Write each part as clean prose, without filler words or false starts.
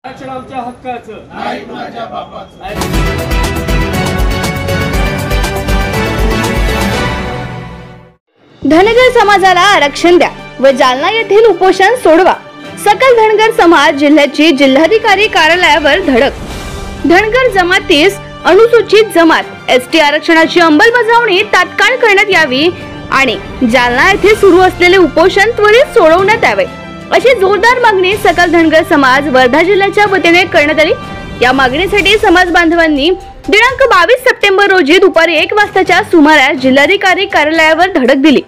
आरक्षण आमच्या हक्काचं नाही कुणाच्या बापाचं। धनगर समाजाला आरक्षण द्या व जालना येथील उपोषण सोडवा। सकल धनगर समाज जिल्ह्याची जिल्हाधिकारी कार्यालयावर धडक। धनगर जमातीस अनुसूचित जमात एसटी आरक्षणाची अंमलबजावणी तात्काळ करण्यात यावी आणि जालना येथे सुरू असलेले उपोषण त्वरित सोडवण्यात यावे अशी जोरदार मागणी सकल धनगर समाज वर्धा जिल्ह्याच्या वतीने करण्यात आली। या मागणीसाठी समाज बांधवांनी दिनांक 22 सप्टेंबर रोजी दुपारी 1 वाजताच्या सुमारास जिल्हाधिकारी कार्यालयावर धडक दिली।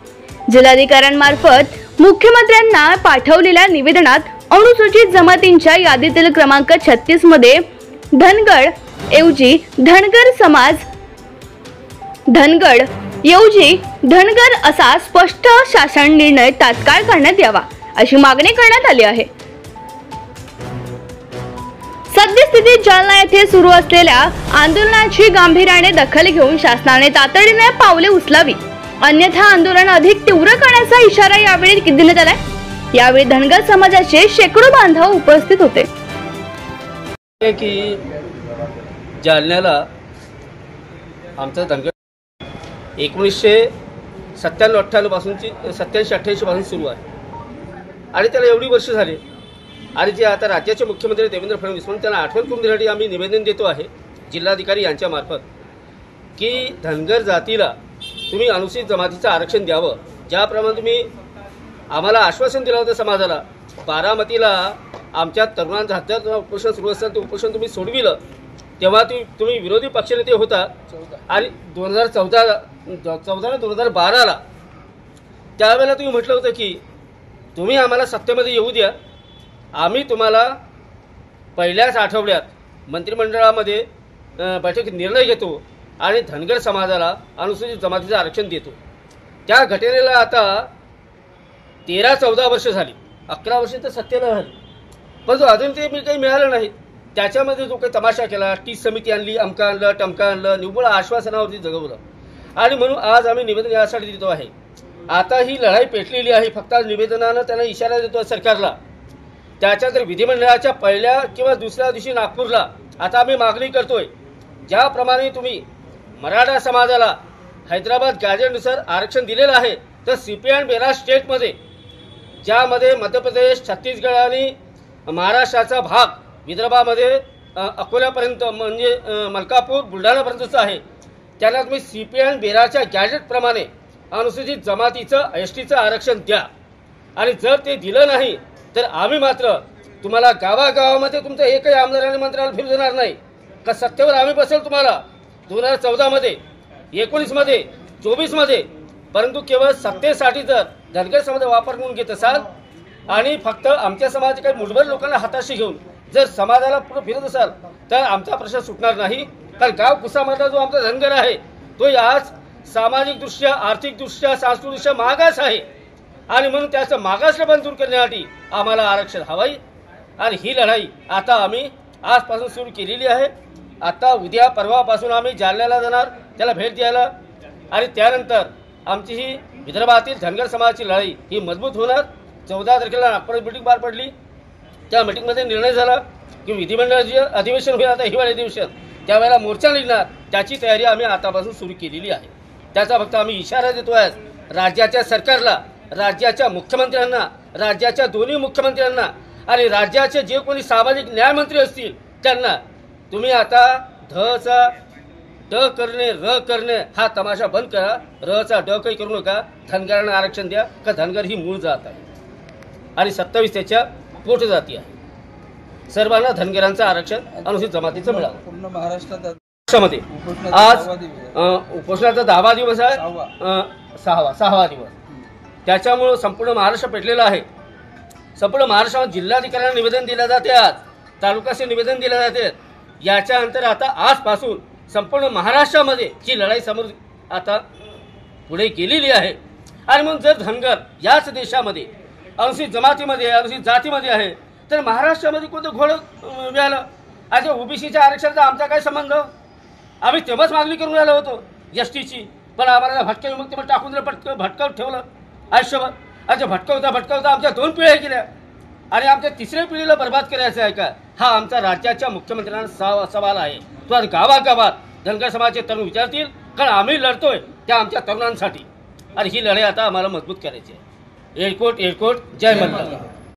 जिल्हाधिकाऱ्यांमार्फत मुख्यमंत्र्यांना पाठवलेल्या निवेदनात अनुसूचित जमातींच्या यादीतील क्रमांक 36 मध्ये धनगड ऐवजी धनगर समाज धनगड ऐवजी धनगर असा स्पष्ट शासन निर्णय तात्काळ करण्यात यावा अशी मागणी करण्यात आली आहे। सद्यस्थितीत जालना येथे सुरू असलेल्या आंदोलनाची गांभीर्याने दखल घेऊन शासनाने तातडीने पावले उचलावी, अन्यथा आंदोलन अधिक तीव्र करण्याचा इशारा यावेळी देण्यात आला। यावेळी धनगर समाजाचे शेकडो बांधव उपस्थित होते। की जालन्याला आमचा धनगर 1997-98 पासूनची 87-88 पासून सुरू आहे आणि त्याला एवढी वर्ष झाली आणि जे आता राज्याचे मुख्यमंत्री देवेंद्र फडणवीस म्हणून त्यांना आठवण करून देण्यासाठी आम्ही निवेदन देतो आहे जिल्हाधिकारी यांच्या मार्फत की धनगर जातीला तुम्ही अनुसूचित जमातीचं आरक्षण द्यावं। ज्याप्रमाणे तुम्ही आम्हाला आश्वासन दिलं होतं समाजाला, बारामतीला आमच्या तरुणांचं हत्यार उपोषण सुरू असताना ते उपोषण तुम्ही सोडविलं तेव्हा तुम्ही विरोधी पक्षनेते होता आणि 2014-2012ला त्यावेळेला तुम्ही म्हटलं होतं की तुम्ही आम्हाला सत्तेमध्ये येऊ द्या, आम्ही तुम्हाला पहिल्याच आठवड्यात मंत्रिमंडळामध्ये बैठकीत निर्णय घेतो आणि धनगर समाजाला अनुसूचित जमातीचं आरक्षण देतो। त्या घटनेला आता 13-14 वर्ष झाली, 11 वर्ष तर सत्तेला झाली, पण अजून ते काही मिळालं नाही। त्याच्यामध्ये जो काही तमाशा केला, टी समिती आणली, अमका आणलं, टमका आणलं, निव्वळ आश्वासनावरती जगवलं आणि म्हणून आज आम्ही निवेदन यासाठी देतो आहे। आता ही लढाई पेटलेली आहे, फक्त निवेदनानं त्यांना इशारा देतो सरकारला। त्याच्या तर विधिमंडळाच्या पहिल्या किंवा दुसऱ्या दिवशी नागपूरला आता आम्ही मागणी करतोय, ज्याप्रमाणे तुम्ही मराठा समाजाला हैदराबाद गॅजेटनुसार आरक्षण दिलेलं आहे तर सीपी अँड बेरा स्टेटमध्ये ज्यामध्ये मध्य प्रदेश, छत्तीसगड आणि महाराष्ट्राचा भाग विदर्भामध्ये अकोल्यापर्यंत म्हणजे मलकापूर बुलढाणापर्यंतचं आहे, त्याला तुम्ही सीपी अँड बेराच्या गॅजेटप्रमाणे अनुसूचित जमातीचं एसटीचं आरक्षण द्या आणि जर ते दिलं नाही तर आम्ही मात्र तुम्हाला गावागावामध्ये तुमचं एकही आमदार आणि मंत्र्याला फिरू देणार नाही का सत्तेवर आम्ही बसेल तुम्हाला 2014मध्ये, 19मध्ये, 24मध्ये, परंतु केवळ सत्तेसाठी जर धनगर समाज वापर करून घेत असाल आणि फक्त आमच्या समाजाच्या काही मुठभर लोकांना हाताशी घेऊन जर समाजाला पुढे फिरत असाल तर आमचा प्रश्न सुटणार नाही। कारण गाव कुसामधला जो आमचा धनगर आहे तो आज सामाजिकदृष्ट्या, आर्थिकदृष्ट्या, सांस्कृतिकदृष्ट्या मागास आहे आणि म्हणून त्याचं मागासलेपण दूर करण्यासाठी आम्हाला आरक्षण हवंय आणि ही लढाई आता आम्ही आजपासून सुरू केलेली आहे। आता उद्या परवापासून आम्ही जालन्याला जाणार त्याला भेट द्यायला आणि त्यानंतर आमची ही विदर्भातील धनगर समाजाची लढाई ही मजबूत होणार। 14 तारखेला नागपुरात मीटिंग पार पडली, त्या मीटिंगमध्ये निर्णय झाला की विधिमंडळाचे अधिवेशन होईल आता हिवाळी अधिवेशन, त्यावेळेला मोर्चा निघणार, त्याची तयारी आम्ही आतापासून सुरू केलेली आहे। त्याचा फक्त आम्ही इशारा देतो आहे राज्याच्या सरकारला, राज्याच्या मुख्यमंत्र्यांना, राज्याच्या दोन्ही मुख्यमंत्र्यांना आणि राज्याचे जे कोणी सामाजिक न्यायमंत्री असतील त्यांना, तुम्ही आता धचा ड करणे र करणे हा तमाशा बंद करा, रचा ड काही करू नका, धनगरांना आरक्षण द्या का धनगर ही मूळ जात आहे आणि 27 त्याच्या पोट जाती आहे। सर्वांना धनगरांचं आरक्षण अनुसूचित जमातीचं मिळालं। पूर्ण महाराष्ट्रामध्ये आज उपोषणाचा 10वा दिवस आहे, 6वा दिवस। त्याच्यामुळे संपूर्ण महाराष्ट्र पेटलेला आहे। संपूर्ण महाराष्ट्रात जिल्हाधिकाऱ्यांना निवेदन दिले जाते, आज तालुक्याचे निवेदन दिले जाते। याच्यानंतर आता आजपासून संपूर्ण महाराष्ट्रामध्ये ही लढाई समोर आता पुढे गेलेली आहे आणि म्हणून जर धनगर याच देशामध्ये अनुसूचित जमातीमध्ये, अनुसूचित जातीमध्ये आहे तर महाराष्ट्रामध्ये कोणतं घोडं मिळालं? आज ओबीसीच्या आरक्षणाचा आमचा काय संबंध? आम्ही तेव्हाच मागणी करून राहिलो होतो एसटीची, पण आम्हाला भटक्या विमुक्तीमध्ये टाकून भटकवत ठेवलं आयुष्यभर। आज भटकवता आमच्या 2 पिढ्या गेल्या आणि आमच्या तिसऱ्या पिढीला बर्बाद करायचं आहे का? हा आमचा राज्याच्या मुख्यमंत्र्यांना सवाल आहे. तो आज गावागावात धनगर समाजाचे तरुण विचारतील, कारण आम्ही लढतोय त्या आमच्या तरुणांसाठी आणि ही लढाई आता आम्हाला मजबूत करायची आहे. एअरकोट जय मल्हार.